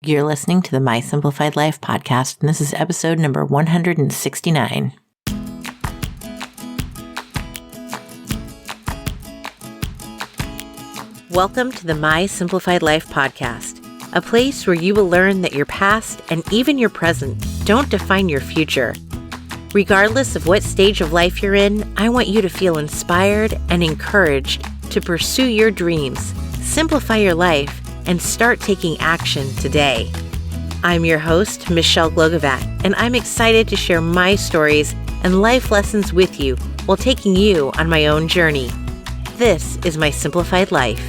You're listening to the My Simplified Life podcast, and this is episode number 169. Welcome to the My Simplified Life podcast, a place where you will learn that your past and even your present don't define your future. Regardless of what stage of life you're in, I want you to feel inspired and encouraged to pursue your dreams, simplify your life, and start taking action today. I'm your host, Michelle Glogovac, and I'm excited to share my stories and life lessons with you while taking you on my own journey. This is My Simplified Life.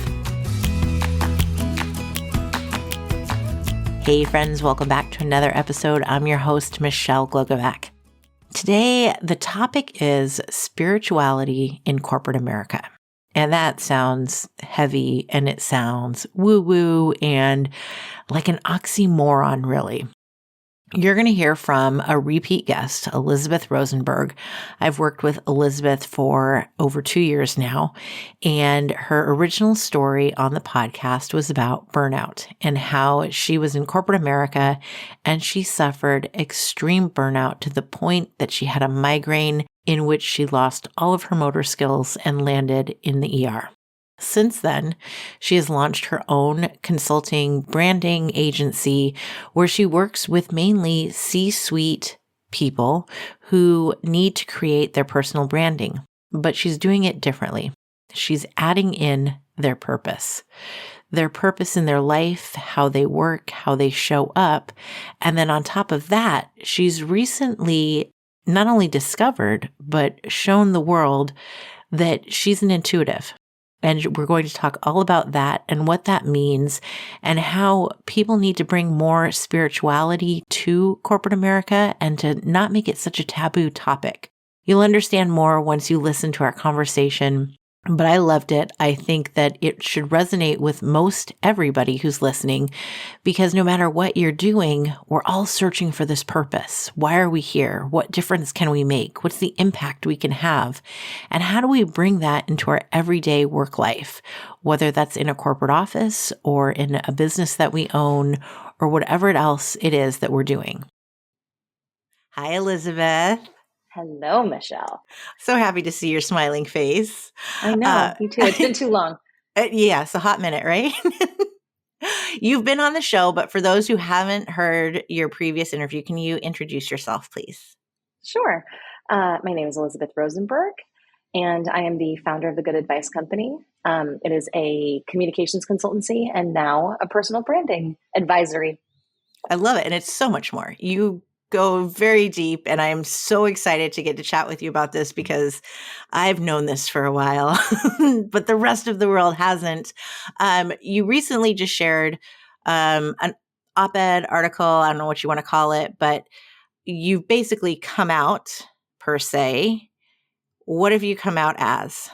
Hey friends, welcome back to another episode. I'm your host, Michelle Glogovac. Today, the topic is spirituality in corporate America. And that sounds heavy and it sounds woo-woo and like an oxymoron, really. You're going to hear from a repeat guest, Elizabeth Rosenberg. I've worked with Elizabeth for over 2 years now, and her original story on the podcast was about burnout and how she was in corporate America and she suffered extreme burnout to the point that she had a migraine in which she lost all of her motor skills and landed in the ER. Since then, she has launched her own consulting branding agency where she works with mainly C-suite people who need to create their personal branding, but she's doing it differently. She's adding in their purpose in their life, how they work, how they show up. And then on top of that, she's recently not only discovered, but shown the world that she's an intuitive. And we're going to talk all about that and what that means and how people need to bring more spirituality to corporate America and to not make it such a taboo topic. You'll understand more once you listen to our conversation, but I loved it. I think that it should resonate with most everybody who's listening because no matter what you're doing, we're all searching for this purpose. Why are we here? What difference can we make? What's the impact we can have? And how do we bring that into our everyday work life, whether that's in a corporate office or in a business that we own or whatever else it is that we're doing? Hi, Elizabeth. Hello, Michelle. So happy to see your smiling face. I know, you too. It's been too long. Yeah, it's a hot minute, right? You've been on the show, but for those who haven't heard your previous interview, can you introduce yourself, please? Sure. My name is Elizabeth Rosenberg, and I am the founder of the Good Advice Company. It is a communications consultancy and now a personal branding advisory. I love it. And it's so much more. You go very deep, and I'm so excited to get to chat with you about this because I've known this for a while, but the rest of the world hasn't. You recently just shared an op-ed article, I don't know what you want to call it, but you've basically come out, per se. What have you come out as?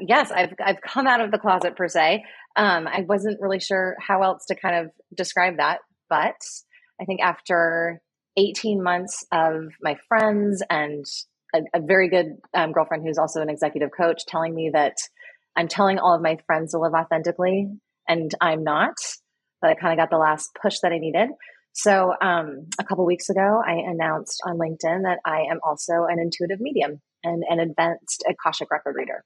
Yes, I've come out of the closet, per se. I wasn't really sure how else to kind of describe that, but I think after 18 months of my friends and a very good girlfriend who's also an executive coach telling me that I'm telling all of my friends to live authentically and I'm not, but I kind of got the last push that I needed. So a couple weeks ago, I announced on LinkedIn that I am also an intuitive medium and an advanced Akashic Record reader.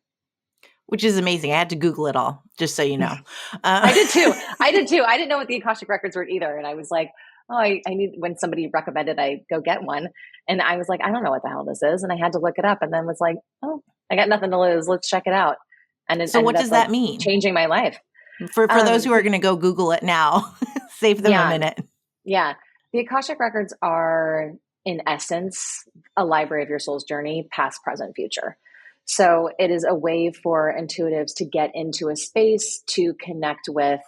Which is amazing. I had to Google it all, just so you know. I did too. I didn't know what the Akashic Records were either. And I was like, oh, I need, when somebody recommended I go get one. And I was like, I don't know what the hell this is. And I had to look it up and then was like, oh, I got nothing to lose. Let's check it out. And it so what does that mean? Changing my life. For those who are going to go Google it now, save them a minute. Yeah. The Akashic Records are, in essence, a library of your soul's journey, past, present, future. So it is a way for intuitives to get into a space to connect with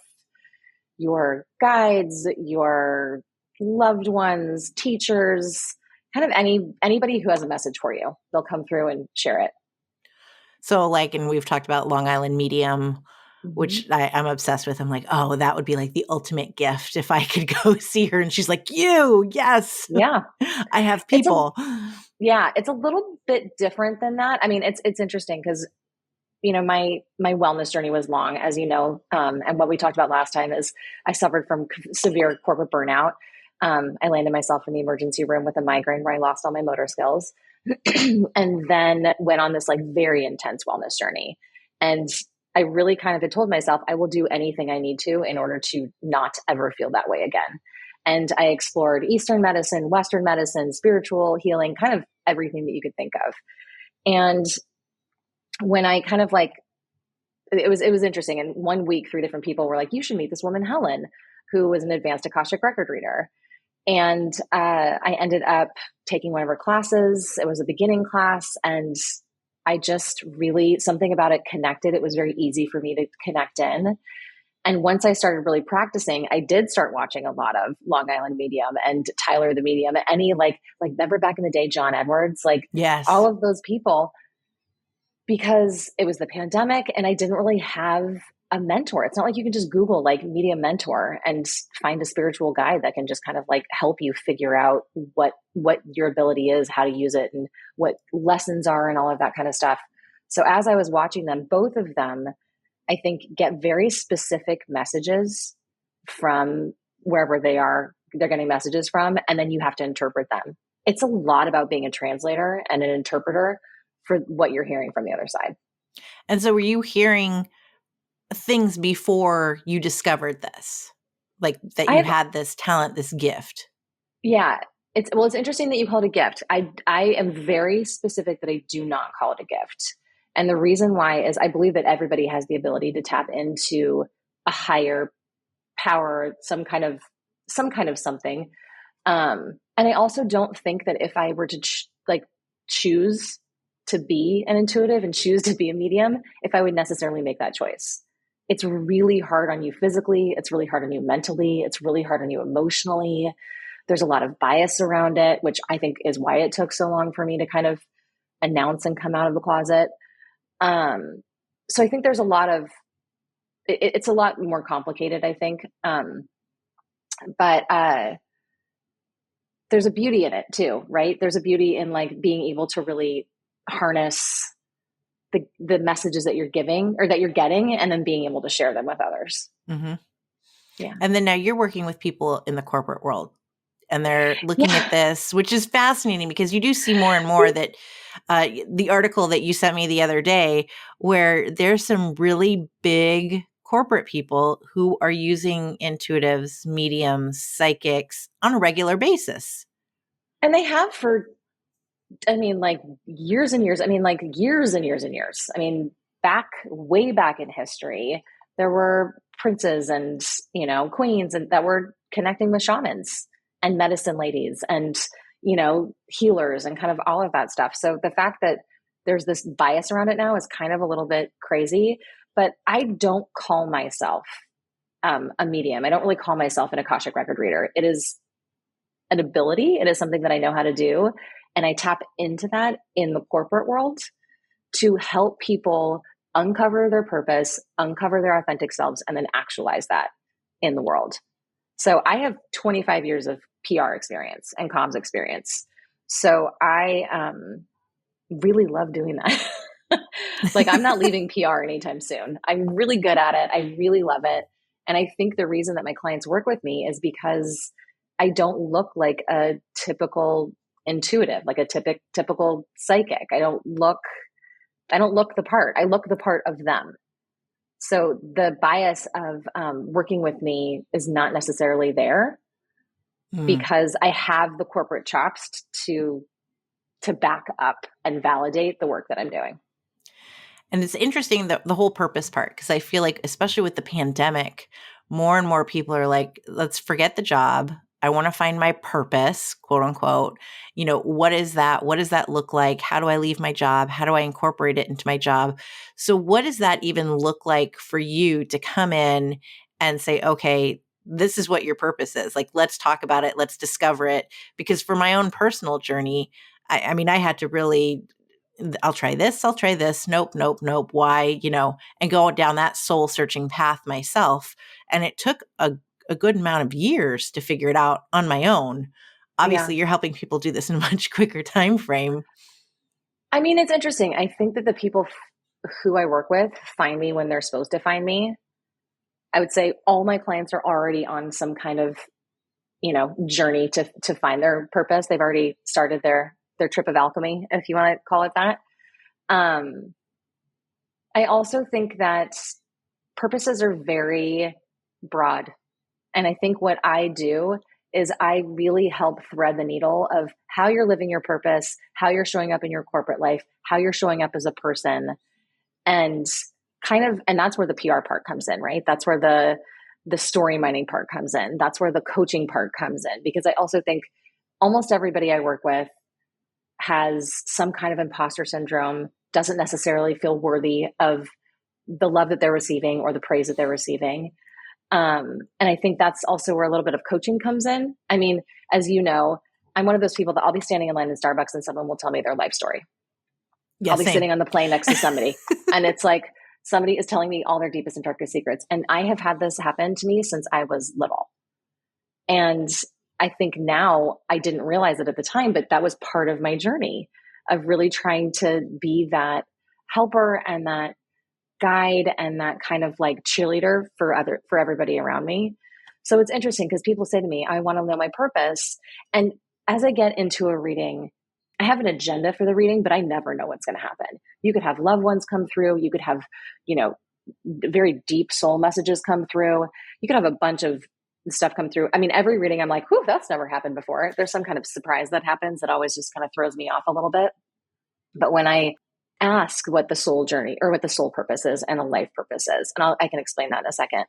your guides, your loved ones, teachers, kind of anybody who has a message for you. They'll come through and share it. So and we've talked about Long Island Medium, which I'm obsessed with. I'm like, oh, that would be like the ultimate gift if I could go see her. And she's like, yes. Yeah. I have people. It's a little bit different than that. I mean, it's interesting because my wellness journey was long, as you know. And what we talked about last time is I suffered from severe corporate burnout. I landed myself in the emergency room with a migraine where I lost all my motor skills, and then went on this like very intense wellness journey. And I really kind of had told myself I will do anything I need to in order to not ever feel that way again. And I explored Eastern medicine, Western medicine, spiritual healing, kind of everything that you could think of. And when I kind of like, it was interesting. And 1 week, 3 different people were like, you should meet this woman, Helen, who was an advanced Akashic Record reader. And I ended up taking one of her classes. It was a beginning class. And I just really, something about it connected. It was very easy for me to connect in. And once I started really practicing, I did start watching a lot of Long Island Medium and Tyler the Medium, any like remember back in the day, John Edwards, like Yes. all of those people, because it was the pandemic and I didn't really have a mentor. It's not like you can just Google like medium mentor and find a spiritual guide that can just kind of like help you figure out what your ability is, how to use it, and what lessons are and all of that kind of stuff. So as I was watching them, both of them, I think, get very specific messages from wherever they're getting messages from, and then you have to interpret them. It's a lot about being a translator and an interpreter for what you're hearing from the other side. And so were you hearing things before you discovered this? Like that you had this talent, this gift? Yeah. It's interesting that you call it a gift. I am very specific that I do not call it a gift. And the reason why is I believe that everybody has the ability to tap into a higher power, some kind of something. And I also don't think that if I were to choose to be an intuitive and choose to be a medium, if I would necessarily make that choice. It's really hard on you physically. It's really hard on you mentally. It's really hard on you emotionally. There's a lot of bias around it, which I think is why it took so long for me to kind of announce and come out of the closet. So I think there's a lot of, it's a lot more complicated, I think. But there's a beauty in it too, right? There's a beauty in like being able to really harness the messages that you're giving or that you're getting, and then being able to share them with others. Mm-hmm. Yeah. And then now you're working with people in the corporate world, and they're looking at this, which is fascinating because you do see more and more that the article that you sent me the other day, where there's some really big corporate people who are using intuitives, mediums, psychics on a regular basis. And they have for, like years and years. Like years and years and years. Way back in history, there were princes and, queens and that were connecting with shamans and medicine ladies and, healers and kind of all of that stuff. So the fact that there's this bias around it now is kind of a little bit crazy, but I don't call myself a medium. I don't really call myself an Akashic Record reader. It is an ability. It is something that I know how to do. And I tap into that in the corporate world to help people uncover their purpose, uncover their authentic selves, and then actualize that in the world. So I have 25 years of PR experience and comms experience. So I really love doing that. Like I'm not leaving PR anytime soon. I'm really good at it. I really love it. And I think the reason that my clients work with me is because I don't look like a typical intuitive, like a typical psychic. I don't look the part. I look the part of them. So the bias of working with me is not necessarily there because I have the corporate chops to back up and validate the work that I'm doing. And it's interesting the whole purpose part, because I feel like, especially with the pandemic, more and more people are like, let's forget the job. I want to find my purpose, quote unquote. What is that? What does that look like? How do I leave my job? How do I incorporate it into my job? So what does that even look like for you to come in and say, okay, this is what your purpose is. Like, let's talk about it. Let's discover it. Because for my own personal journey, I had to really, I'll try this. Nope. Why, and go down that soul searching path myself. And it took a good amount of years to figure it out on my own. Obviously, You're helping people do this in a much quicker time frame. It's interesting. I think that the people who I work with find me when they're supposed to find me. I would say all my clients are already on some kind of, journey to find their purpose. They've already started their trip of alchemy, if you want to call it that. I also think that purposes are very broad. And I think what I do is I really help thread the needle of how you're living your purpose, how you're showing up in your corporate life, how you're showing up as a person. And that's where the PR part comes in, right? That's where the story mining part comes in. That's where the coaching part comes in. Because I also think almost everybody I work with has some kind of imposter syndrome, doesn't necessarily feel worthy of the love that they're receiving or the praise that they're receiving. And I think that's also where a little bit of coaching comes in. I mean, as you know, I'm one of those people that I'll be standing in line in Starbucks and someone will tell me their life story. Yeah, I'll be sitting on the plane next to somebody and it's like somebody is telling me all their deepest and darkest secrets. And I have had this happen to me since I was little. And I think now, I didn't realize it at the time, but that was part of my journey of really trying to be that helper and that guide and that kind of like cheerleader for everybody around me. So it's interesting because people say to me, I want to know my purpose. And as I get into a reading, I have an agenda for the reading, but I never know what's going to happen. You could have loved ones come through. You could have, very deep soul messages come through. You could have a bunch of stuff come through. I mean, every reading I'm like, whew, that's never happened before. There's some kind of surprise that happens that always just kind of throws me off a little bit. But when I ask what the soul journey or what the soul purpose is and the life purpose is, and I can explain that in a second,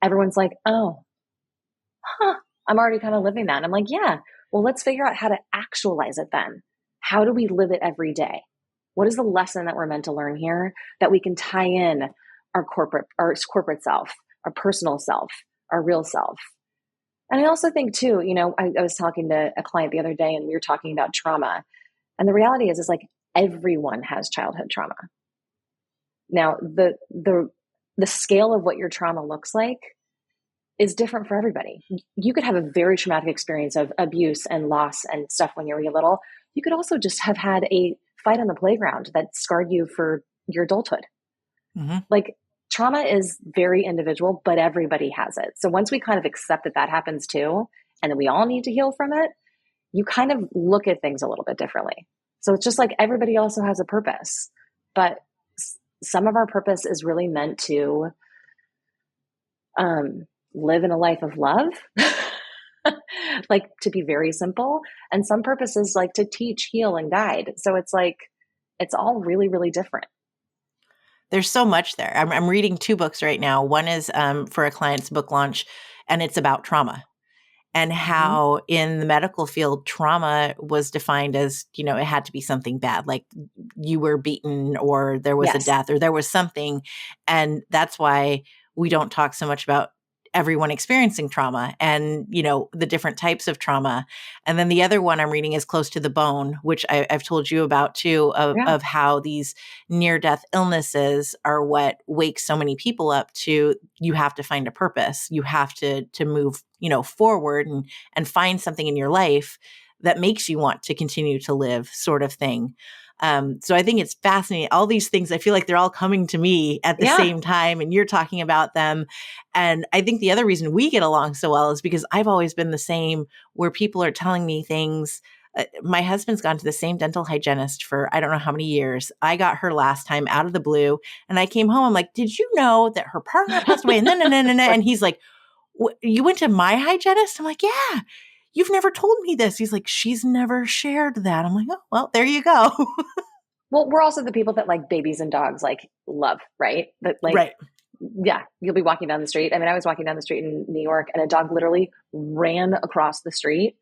everyone's like, oh, I'm already kind of living that. And I'm like, yeah, well, let's figure out how to actualize it then. How do we live it every day? What is the lesson that we're meant to learn here that we can tie in our corporate self, our personal self, our real self? And I also think too, I was talking to a client the other day and we were talking about trauma. And the reality is like everyone has childhood trauma. Now, the scale of what your trauma looks like is different for everybody. You could have a very traumatic experience of abuse and loss and stuff when you were little. You could also just have had a fight on the playground that scarred you for your adulthood. Mm-hmm. Like trauma is very individual, but everybody has it. So once we kind of accept that that happens too, and that we all need to heal from it, you kind of look at things a little bit differently. So it's just like everybody also has a purpose, but some of our purpose is really meant to live in a life of love, like to be very simple. And some purposes like to teach, heal, and guide. So it's like, it's all really, really different. There's so much there. I'm reading 2 books right now. One is for a client's book launch, and it's about trauma and how in the medical field, trauma was defined as, it had to be something bad, like you were beaten or there was a death or there was something. And that's why we don't talk so much about everyone experiencing trauma and, the different types of trauma. And then the other one I'm reading is Close to the Bone, which I've told you about too, of how these near-death illnesses are what wakes so many people up to, you have to find a purpose. You have to move, forward and find something in your life that makes you want to continue to live, sort of thing. So I think it's fascinating. All these things, I feel like they're all coming to me at the same time and you're talking about them. And I think the other reason we get along so well is because I've always been the same, where people are telling me things. My husband's gone to the same dental hygienist for I don't know how many years. I got her last time out of the blue and I came home. I'm like, did you know that her partner passed away? And and he's like, you went to my hygienist? I'm like, yeah. You've never told me this. He's like, she's never shared that. I'm like, oh, well, there you go. Well, we're also the people that like babies and dogs, like love, right? That like, right. Yeah, you'll be walking down the street. I mean, I was walking down the street in New York and a dog literally ran across the street.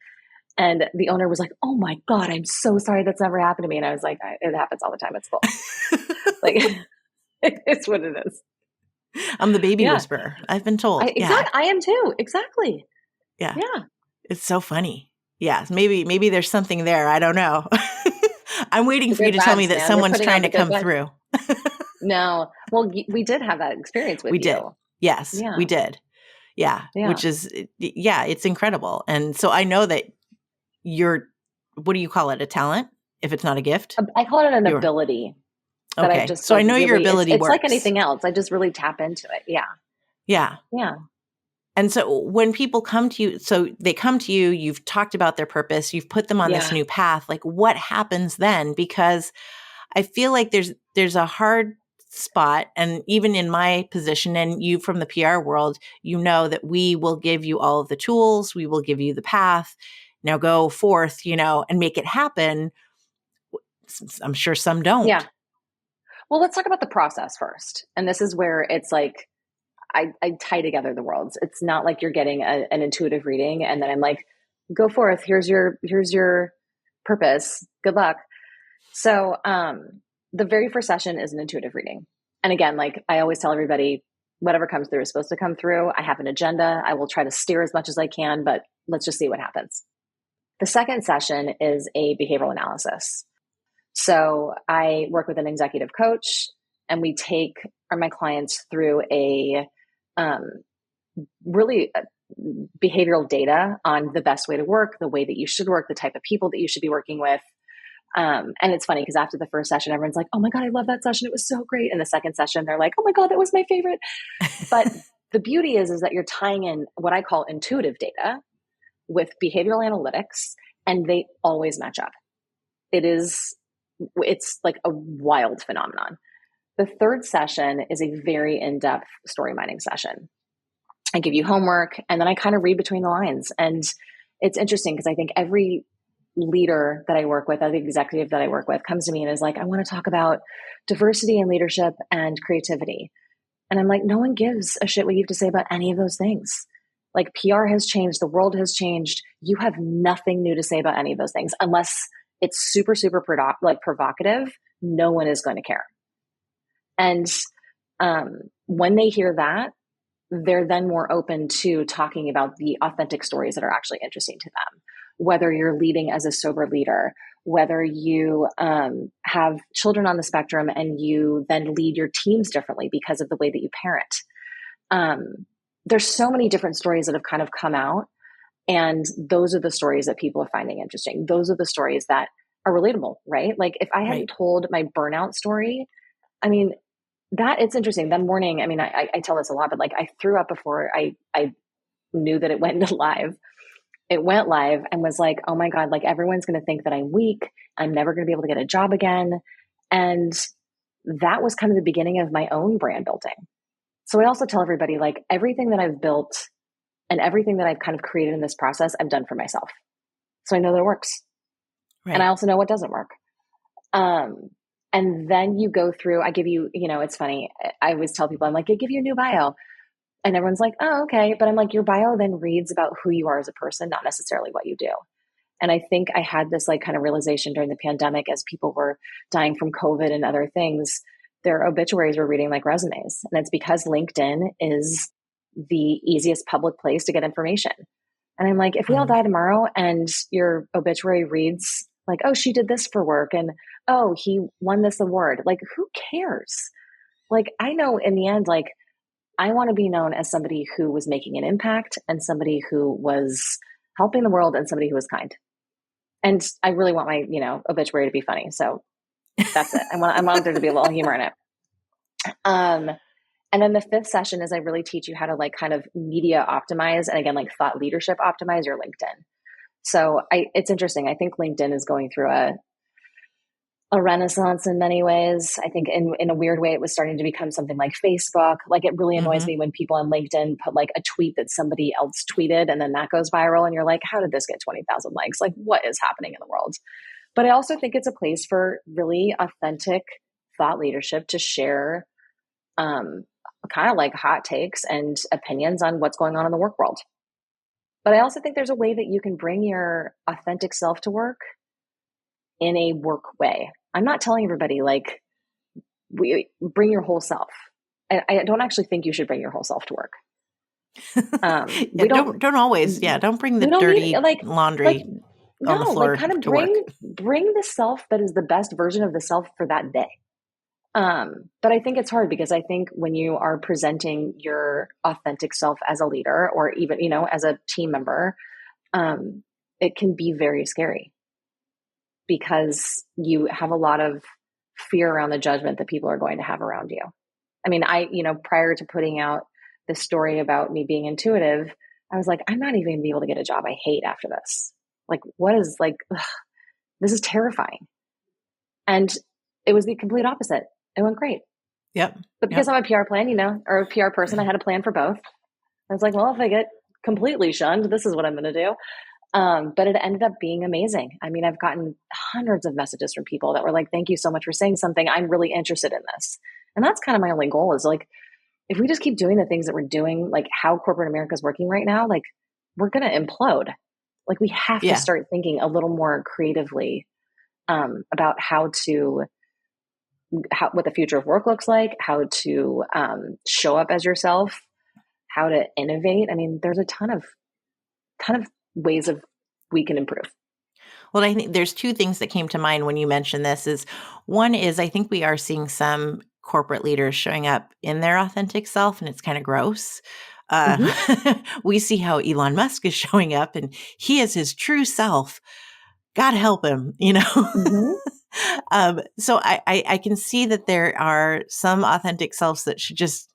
And the owner was like, oh my God, I'm so sorry. That's never happened to me. And I was like, it happens all the time. It's cool. Like, it's what it is. I'm the baby whisperer. I've been told. Exactly. I am too. Exactly. Yeah. It's so funny. Yeah. Maybe there's something there. I don't know. I'm waiting for you to tell me that someone's trying to come through. No. Well, we did have that experience with you. We did. Yes, we did. Yeah. Which is, it's incredible. And so I know that what do you call it? A talent? If it's not a gift? I call it an ability. that I Okay. just So I like know your really, ability it's works. like anything else. I just really tap into it. Yeah. Yeah. Yeah. And so when people come to you, so they come to you, you've talked about their purpose, you've put them on this Yeah. new path. Like what happens then? Because I feel like there's a hard spot. And even in my position and you from the PR world, you know that we will give you all of the tools. We will give you the path. Now go forth, and make it happen. I'm sure some don't. Yeah. Well, let's talk about the process first. And this is where it's like, I tie together the worlds. It's not like you're getting an intuitive reading and then I'm like, go forth. Here's your purpose. Good luck. So, the very first session is an intuitive reading. And again, like I always tell everybody, whatever comes through is supposed to come through. I have an agenda. I will try to steer as much as I can, but let's just see what happens. The second session is a behavioral analysis. So I work with an executive coach and we take my clients through a really behavioral data on the best way to work, the way that you should work, the type of people that you should be working with. And it's funny because after the first session, everyone's like, oh my God, I love that session. It was so great. And the second session, they're like, oh my God, that was my favorite. But the beauty is that you're tying in what I call intuitive data with behavioral analytics, and they always match up. It's like a wild phenomenon. The third session is a very in-depth story mining session. I give you homework and then I kind of read between the lines. And it's interesting because I think every leader that I work with, every executive that I work with comes to me and is like, I want to talk about diversity and leadership and creativity. And I'm like, no one gives a shit what you have to say about any of those things. Like PR has changed, the world has changed. You have nothing new to say about any of those things unless it's super, super provocative. No one is going to care. And when they hear that, they're then more open to talking about the authentic stories that are actually interesting to them. Whether you're leading as a sober leader, whether you have children on the spectrum and you then lead your teams differently because of the way that you parent. There's so many different stories that have kind of come out. And those are the stories that people are finding interesting. Those are the stories that are relatable, right? Like if I hadn't told my burnout story, I mean, that it's interesting. That morning, I mean, I tell this a lot, but like I threw up before I knew that it went live. It went live and was like, oh my God, like everyone's going to think that I'm weak. I'm never going to be able to get a job again. And that was kind of the beginning of my own brand building. So I also tell everybody like everything that I've built and everything that I've kind of created in this process, I've done for myself. So I know that it works. Right. And I also know what doesn't work. And then you go through, I give you, it's funny. I always tell people, I'm like, I give you a new bio. And everyone's like, oh, okay. But I'm like, your bio then reads about who you are as a person, not necessarily what you do. And I think I had this like kind of realization during the pandemic as people were dying from COVID and other things, their obituaries were reading like resumes. And it's because LinkedIn is the easiest public place to get information. And I'm like, if we all die tomorrow and your obituary reads like, oh, she did this for work and oh, he won this award. Like, who cares? Like, I know in the end, like, I want to be known as somebody who was making an impact and somebody who was helping the world and somebody who was kind. And I really want my, obituary to be funny. So that's it. I want there to be a little humor in it. And then the fifth session is I really teach you how to like kind of media optimize and again, like thought leadership optimize your LinkedIn. So it's interesting. I think LinkedIn is going through a renaissance in many ways. I think in a weird way, it was starting to become something like Facebook. Like it really annoys me when people on LinkedIn put like a tweet that somebody else tweeted and then that goes viral and you're like, how did this get 20,000 likes? Like what is happening in the world? But I also think it's a place for really authentic thought leadership to share kind of like hot takes and opinions on what's going on in the work world. But I also think there's a way that you can bring your authentic self to work in a work way. I'm not telling everybody like bring your whole self. I don't actually think you should bring your whole self to work. We don't always. Yeah, don't bring the dirty laundry on the floor. Like kind of bring the self that is the best version of the self for that day. But I think it's hard because I think when you are presenting your authentic self as a leader or even, as a team member, it can be very scary because you have a lot of fear around the judgment that people are going to have around you. I mean, prior to putting out the story about me being intuitive, I was like, I'm not even gonna be able to get a job I hate after this. Like, what is like, ugh, this is terrifying. And it was the complete opposite. It went great. Yep. But because I'm a PR plan, or a PR person, I had a plan for both. I was like, well, if I get completely shunned, this is what I'm going to do. But it ended up being amazing. I mean, I've gotten hundreds of messages from people that were like, thank you so much for saying something. I'm really interested in this. And that's kind of my only goal is like, if we just keep doing the things that we're doing, like how corporate America is working right now, like we're going to implode. Like we have to start thinking a little more creatively about what the future of work looks like, how to show up as yourself, how to innovate. I mean, there's a ton of ways we can improve. Well, I think there's two things that came to mind when you mentioned this. One is I think we are seeing some corporate leaders showing up in their authentic self, and it's kind of gross. We see how Elon Musk is showing up, and he is his true self. God help him, So I can see that there are some authentic selves that should just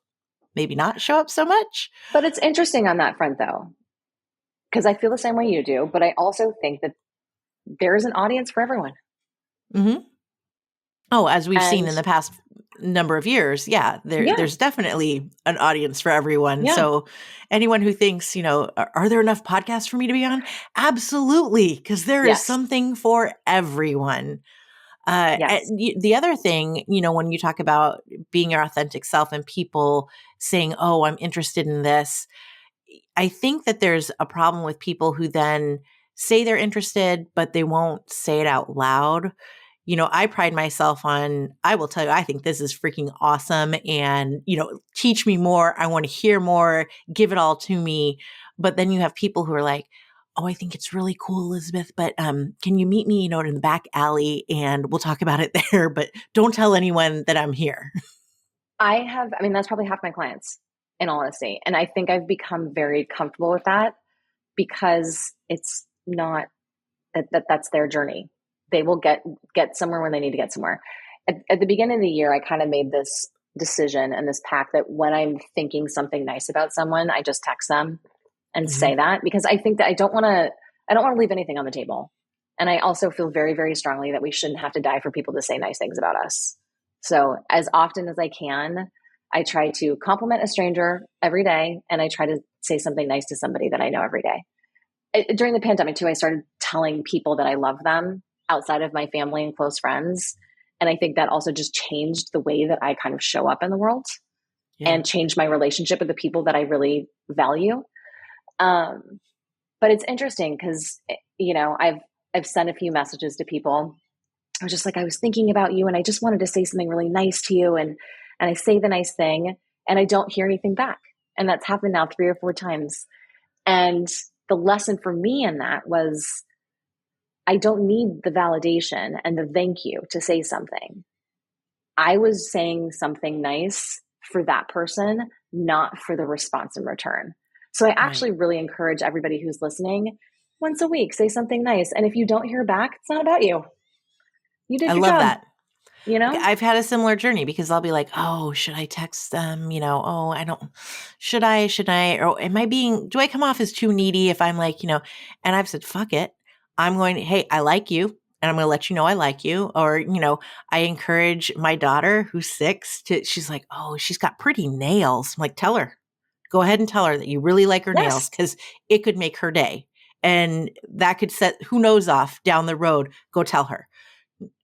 maybe not show up so much. But it's interesting on that front, though, because I feel the same way you do. But I also think that there is an audience for everyone. Mm-hmm. Oh, as we've seen in the past number of years, there's definitely an audience for everyone. Yeah. So anyone who thinks, are there enough podcasts for me to be on? Absolutely, because there is something for everyone. The other thing, when you talk about being your authentic self and people saying, oh, I'm interested in this, I think that there's a problem with people who then say they're interested, but they won't say it out loud. I pride myself on, I will tell you, I think this is freaking awesome. And, teach me more. I want to hear more, give it all to me. But then you have people who are like, oh, I think it's really cool, Elizabeth, but can you meet me, in the back alley and we'll talk about it there, but don't tell anyone that I'm here. That's probably half my clients, in all honesty. And I think I've become very comfortable with that because it's not that's their journey. They will get somewhere when they need to get somewhere. At the beginning of the year, I kind of made this decision and this pact that when I'm thinking something nice about someone, I just text them and say that, because I think that I don't want to leave anything on the table. And I also feel very, very strongly that we shouldn't have to die for people to say nice things about us. So as often as I can, I try to compliment a stranger every day, and I try to say something nice to somebody that I know every day. During the pandemic too, I started telling people that I love them outside of my family and close friends. And I think that also just changed the way that I kind of show up in the world and changed my relationship with the people that I really value. But it's interesting because, I've sent a few messages to people. I was just like, I was thinking about you and I just wanted to say something really nice to you. And I say the nice thing and I don't hear anything back. And that's happened now 3 or 4 times. And the lesson for me in that was, I don't need the validation and the thank you to say something. I was saying something nice for that person, not for the response in return. So I actually really encourage everybody who's listening, once a week, say something nice. And if you don't hear back, it's not about you. You did your job. I love that. I've had a similar journey because I'll be like, oh, should I text them? Oh, I don't, should I, or do I come off as too needy if I'm like, and I've said, fuck it. I'm going, hey, I like you. And I'm going to let you know I like you. Or, I encourage my daughter who's 6 she's like, oh, she's got pretty nails. I'm like, tell her, go ahead and tell her that you really like her nails because it could make her day. And that could set who knows off down the road. Go tell her.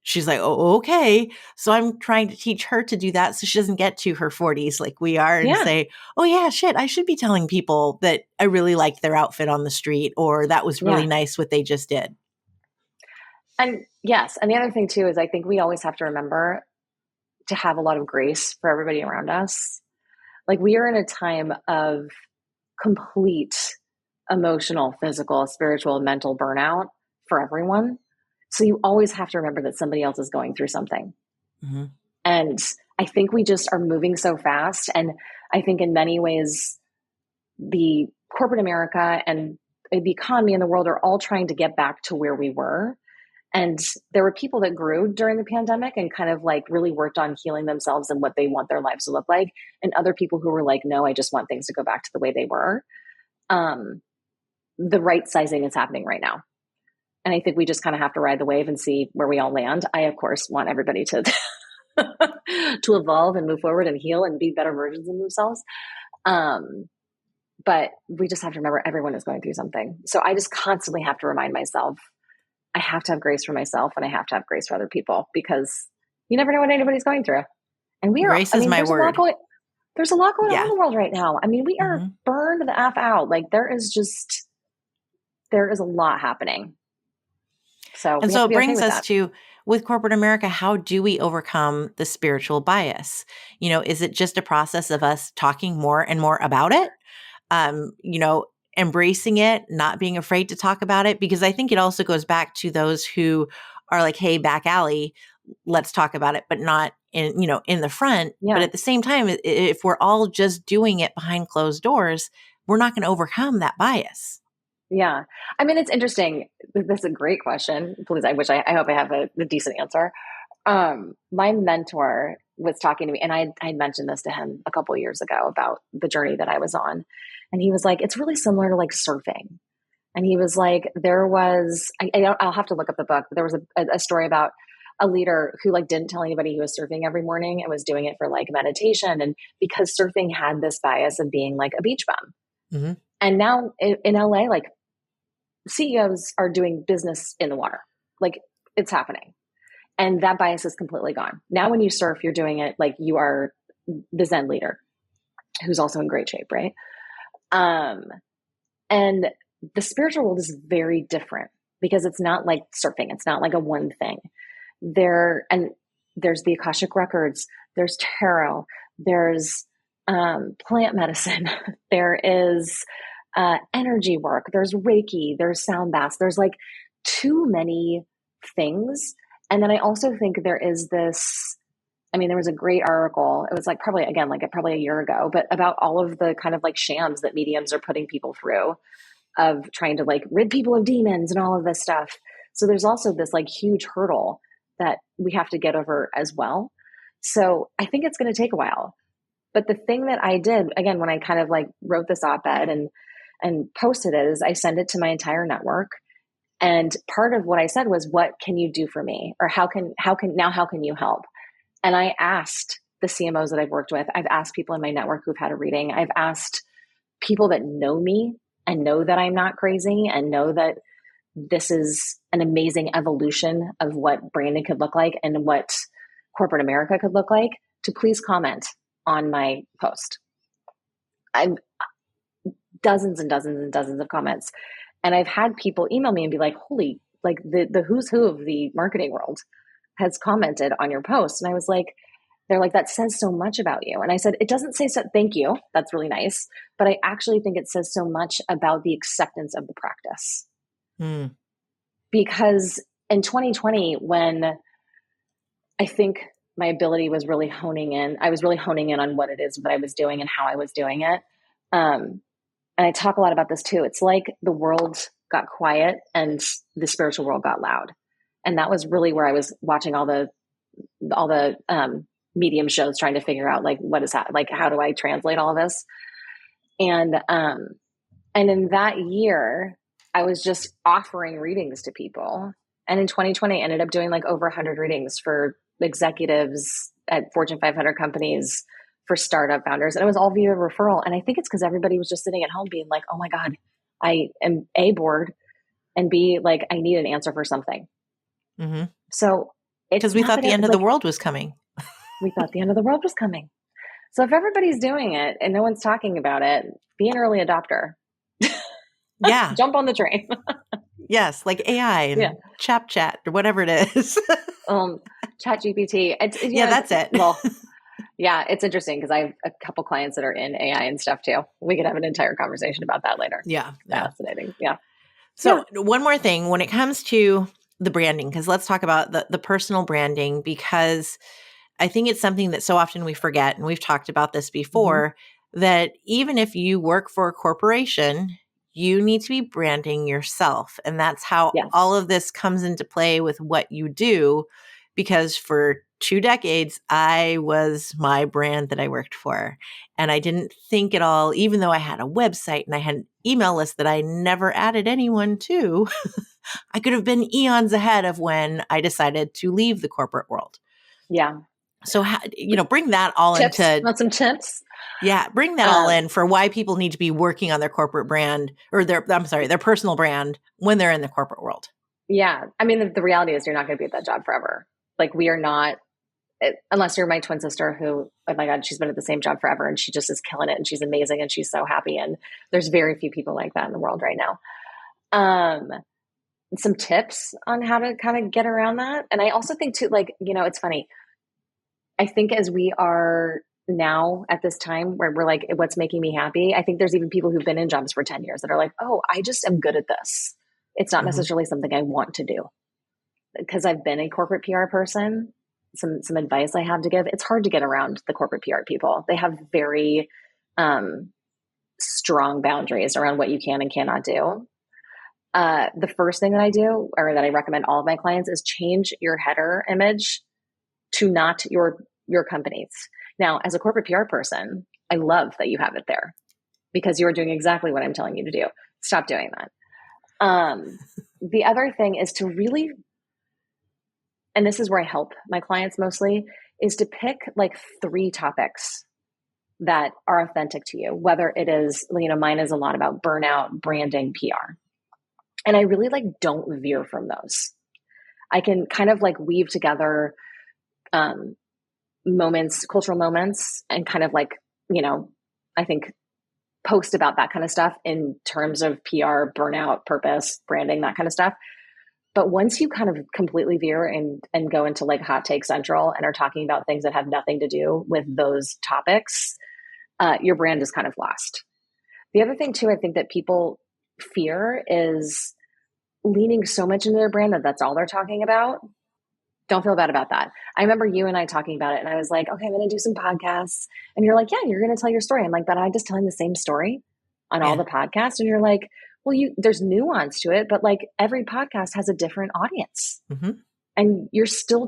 She's like, oh, okay. So I'm trying to teach her to do that so she doesn't get to her 40s like we are and say, oh yeah, shit, I should be telling people that I really liked their outfit on the street, or that was really nice what they just did. And yes. And the other thing too is I think we always have to remember to have a lot of grace for everybody around us. Like we are in a time of complete emotional, physical, spiritual, mental burnout for everyone. So you always have to remember that somebody else is going through something. Mm-hmm. And I think we just are moving so fast. And I think in many ways, the corporate America and the economy and the world are all trying to get back to where we were. And there were people that grew during the pandemic and kind of like really worked on healing themselves and what they want their lives to look like. And other people who were like, no, I just want things to go back to the way they were. The right sizing is happening right now. And I think we just kind of have to ride the wave and see where we all land. I, of course, want everybody to to evolve and move forward and heal and be better versions of themselves. But we just have to remember everyone is going through something. So I just constantly have to remind myself, I have to have grace for myself and I have to have grace for other people, because you never know what anybody's going through. And we are, Grace is my word. There's a lot going on in the world right now. I mean, we are burned the F out. Like there is a lot happening. So it brings us to, with corporate America, how do we overcome the spiritual bias? Is it just a process of us talking more and more about it? Embracing it, not being afraid to talk about it, because I think it also goes back to those who are like, hey, back alley, let's talk about it, but not in the front. Yeah. But at the same time, if we're all just doing it behind closed doors, we're not going to overcome that bias. Yeah. I mean, it's interesting. That's a great question. Please, I hope I have a decent answer. My mentor was talking to me, and I mentioned this to him a couple of years ago about the journey that I was on. And he was like, it's really similar to like surfing. And he was like, I'll have to look up the book, but there was a story about a leader who like didn't tell anybody he was surfing every morning and was doing it for like meditation. And because surfing had this bias of being like a beach bum. Mm-hmm. And now in LA, like CEOs are doing business in the water. Like it's happening. And that bias is completely gone. Now, when you surf, you're doing it like you are the Zen leader who's also in great shape, right? And the spiritual world is very different because it's not like surfing. It's not like a one thing. There's the Akashic Records, there's tarot, there's plant medicine, there is energy work, there's Reiki, there's sound baths, there's like too many things. And then I also think there is this, there was a great article, it was like probably a year ago, but about all of the kind of like shams that mediums are putting people through of trying to like rid people of demons and all of this stuff. So there's also this like huge hurdle that we have to get over as well. So I think it's going to take a while. But the thing that I did, again, when I kind of like wrote this op-ed and posted it, is I sent it to my entire network. And part of what I said was, what can you do for me? Or how can you help? And I asked the CMOs that I've worked with, I've asked people in my network who've had a reading, I've asked people that know me and know that I'm not crazy and know that this is an amazing evolution of what branding could look like and what corporate America could look like, to please comment on my post. I'm dozens and dozens and dozens of comments. And I've had people email me and be like, holy, like the who's who of the marketing world has commented on your post. And I was like, they're like, that says so much about you. And I said, it doesn't say so. Thank you. That's really nice. But I actually think it says so much about the acceptance of the practice. Because in 2020, when I think my ability was really honing in, I was really honing in on what it is that I was doing and how I was doing it. And I talk a lot about this too. It's like the world got quiet and the spiritual world got loud. And that was really where I was watching all the medium shows, trying to figure out like, what is that? Like, how do I translate all of this? And in that year, I was just offering readings to people. And in 2020, I ended up doing like over 100 readings for executives at Fortune 500 companies, for startup founders. And it was all via referral. And I think it's because everybody was just sitting at home being like, oh my God, I am A, bored, and B, like, I need an answer for something. Mm-hmm. So because we thought the end of the world was coming. We thought the end of the world was coming. So if everybody's doing it and no one's talking about it, be an early adopter. Yeah. Jump on the train. Yes. Like AI and chat or whatever it is. Chat GPT. That's it. Well, yeah, it's interesting because I have a couple clients that are in AI and stuff too. We could have an entire conversation about that later. Yeah. Fascinating. Yeah. So one more thing when it comes to the branding, because let's talk about the personal branding, because I think it's something that so often we forget, and we've talked about this before, that even if you work for a corporation, you need to be branding yourself. And that's how Yes. all of this comes into play with what you do. Because for 2 decades, I was my brand that I worked for. And I didn't think at all, even though I had a website and I had an email list that I never added anyone to, I could have been eons ahead of when I decided to leave the corporate world. Yeah. So, bring that all Tips? into, Want some tips? yeah, bring that all in for why people need to be working on their corporate brand or their personal brand when they're in the corporate world. Yeah. I mean, the reality is you're not going to be at that job forever. Like we are not, unless you're my twin sister who, oh my God, she's been at the same job forever and she just is killing it and she's amazing and she's so happy. And there's very few people like that in the world right now. Some tips on how to kind of get around that. And I also think too, like, it's funny. I think as we are now at this time where we're like, what's making me happy? I think there's even people who've been in jobs for 10 years that are like, oh, I just am good at this. It's not necessarily something I want to do. Because I've been a corporate PR person, some advice I have to give. It's hard to get around the corporate PR people. They have very strong boundaries around what you can and cannot do. The first thing that I do, or that I recommend all of my clients, is change your header image to not your company's. Now, as a corporate PR person, I love that you have it there because you're doing exactly what I'm telling you to do. Stop doing that. The other thing is to really, and this is where I help my clients mostly, is to pick like 3 topics that are authentic to you, whether it is, mine is a lot about burnout, branding, PR. And I really don't veer from those. I can kind of weave together moments, cultural moments, and kind of I think post about that kind of stuff in terms of PR, burnout, purpose, branding, that kind of stuff. But once you kind of completely veer and go into hot take central and are talking about things that have nothing to do with those topics, your brand is kind of lost. The other thing too, I think that people fear is leaning so much into their brand that that's all they're talking about. Don't feel bad about that. I remember you and I talking about it and I was like, okay, I'm going to do some podcasts. And you're like, yeah, you're going to tell your story. I'm like, but I'm just telling the same story on all the podcasts. And you're like, well, there's nuance to it, but every podcast has a different audience. And you're still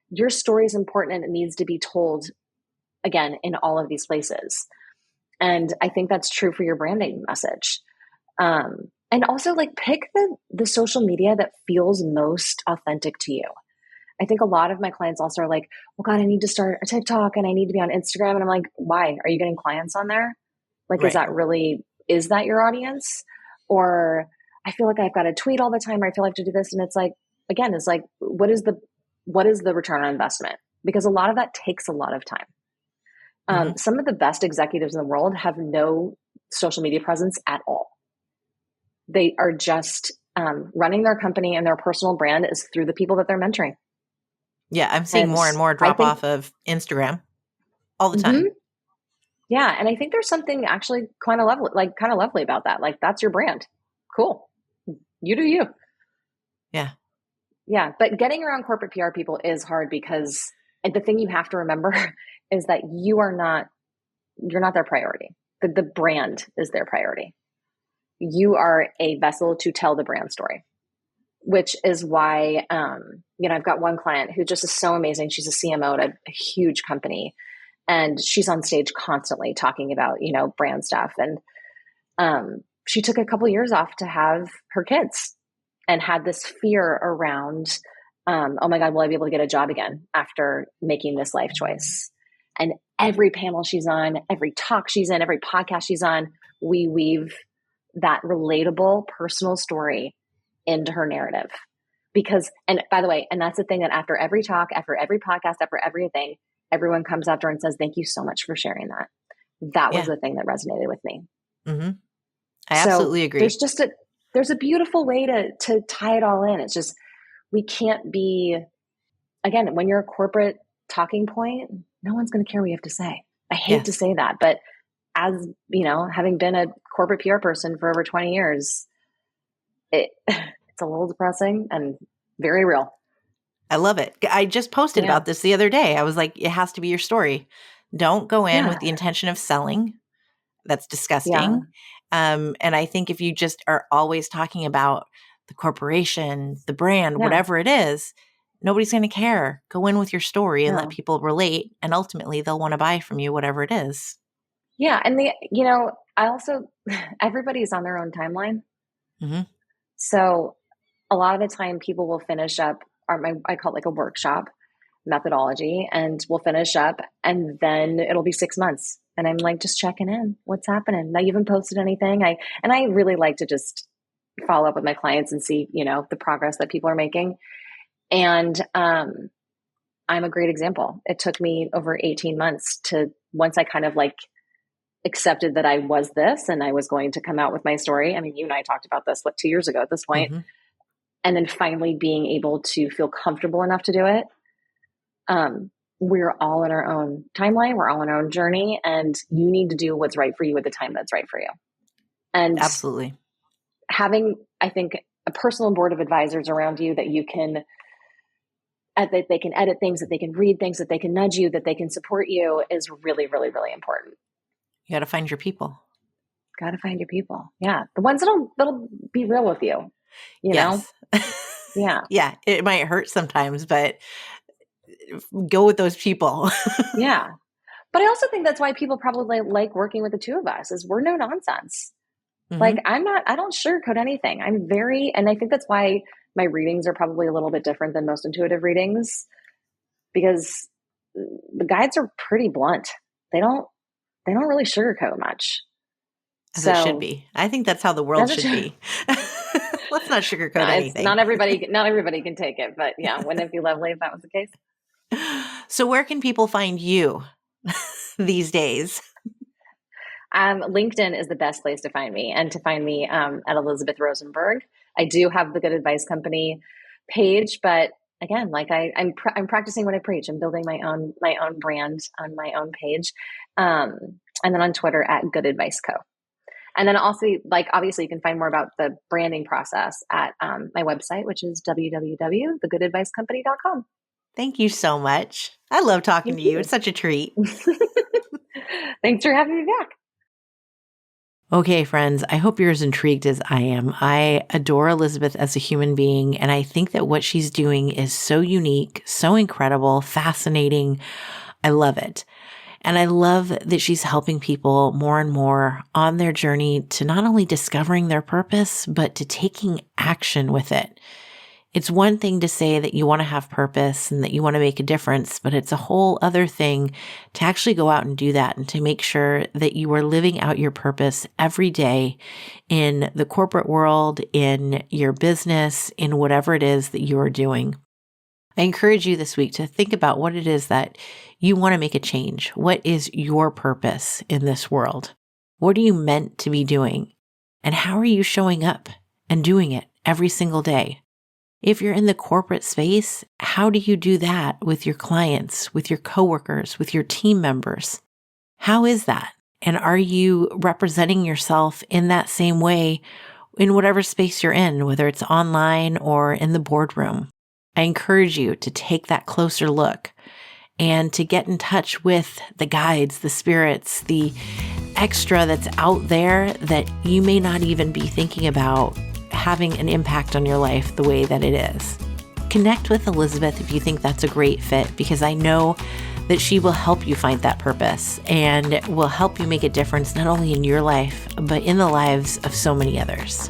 your story is important and it needs to be told again in all of these places. And I think that's true for your branding message. And also pick the social media that feels most authentic to you. I think a lot of my clients also are like, well, God, I need to start a TikTok and I need to be on Instagram. And I'm like, why? Are you getting clients on there? Is that your audience? Or I feel like I've got to tweet all the time, or I feel like I have to do this. And it's again, it's what is the return on investment? Because a lot of that takes a lot of time. Some of the best executives in the world have no social media presence at all. They are just running their company, and their personal brand is through the people that they're mentoring. Yeah, I'm seeing more and more drop off of Instagram all the time. Yeah, and I think there's something actually kind of lovely about that. That's your brand. Cool. You do you. Yeah. Yeah, but getting around corporate PR people is hard because the thing you have to remember is that you're not their priority. The brand is their priority. You are a vessel to tell the brand story, which is why, I've got one client who just is so amazing. She's a CMO at a huge company, and she's on stage constantly talking about, brand stuff. And she took a couple years off to have her kids and had this fear around, oh my God, will I be able to get a job again after making this life choice? And every panel she's on, every talk she's in, every podcast she's on, we weave that relatable personal story into her narrative. Because, and by the way, and that's the thing, that after every talk, after every podcast, after everything, everyone comes after and says, thank you so much for sharing that. That was the thing that resonated with me. I absolutely agree. There's a beautiful way to tie it all in. It's just, we can't be, again, when you're a corporate talking point, no one's going to care what you have to say. I hate to say that, but as having been a corporate PR person for over 20 years, it's a little depressing and very real. I love it. I just posted about this the other day. I was like, it has to be your story. Don't go in with the intention of selling. That's disgusting. And I think if you just are always talking about the corporation, the brand, Yeah. whatever it is, nobody's going to care. Go in with your story and let No. people relate. And ultimately, they'll want to buy from you, whatever it is. Yeah. And I also, everybody's on their own timeline. Mm-hmm. So a lot of the time people will finish up I call it like a workshop methodology, and we'll finish up and then it'll be 6 months. And I'm like, just checking in. What's happening? Now you haven't posted anything. I really like to just follow up with my clients and see, the progress that people are making. And I'm a great example. It took me over 18 months once I kind of like accepted that I was this and I was going to come out with my story. I mean, you and I talked about this 2 years ago at this point. Mm-hmm. And then finally being able to feel comfortable enough to do it. We're all in our own timeline. We're all in our own journey, and you need to do what's right for you at the time that's right for you. And Absolutely. Having, I think, a personal board of advisors around you that you can, that they can edit things, that they can read things, that they can nudge you, that they can support you is really, really, really important. You got to find your people. Got to find your people. Yeah. The ones that'll be real with you, you know? Yeah. Yeah. It might hurt sometimes, but go with those people. Yeah. But I also think that's why people probably like working with the two of us is we're no nonsense. Mm-hmm. Like I don't sugarcoat anything. And I think that's why my readings are probably a little bit different than most intuitive readings, because the guides are pretty blunt. They don't really sugarcoat much. As it should be. I think that's how the world should be. Let's not sugarcoat anything. Not everybody can take it, but yeah, wouldn't it be lovely if that was the case? So where can people find you these days? LinkedIn is the best place to find me, and to find me at Elizabeth Rosenberg. I do have the Good Advice Company page, but again, like I'm practicing what I preach. I'm building my own brand on my own page, and then on Twitter at Good Advice Co. And then also, like, obviously you can find more about the branding process at my website, which is www.thegoodadvicecompany.com. Thank you so much. I love talking to you. It's such a treat. Thanks for having me back. Okay, friends, I hope you're as intrigued as I am. I adore Elizabeth as a human being, and I think that what she's doing is so unique, so incredible, fascinating. I love it. And I love that she's helping people more and more on their journey to not only discovering their purpose, but to taking action with it. It's one thing to say that you want to have purpose and that you want to make a difference, but it's a whole other thing to actually go out and do that and to make sure that you are living out your purpose every day in the corporate world, in your business, in whatever it is that you are doing. I encourage you this week to think about what it is that you want to make a change. What is your purpose in this world? What are you meant to be doing? And how are you showing up and doing it every single day? If you're in the corporate space, how do you do that with your clients, with your coworkers, with your team members? How is that? And are you representing yourself in that same way in whatever space you're in, whether it's online or in the boardroom? I encourage you to take that closer look and to get in touch with the guides, the spirits, the extra that's out there that you may not even be thinking about having an impact on your life the way that it is. Connect with Elizabeth if you think that's a great fit, because I know that she will help you find that purpose and will help you make a difference not only in your life, but in the lives of so many others.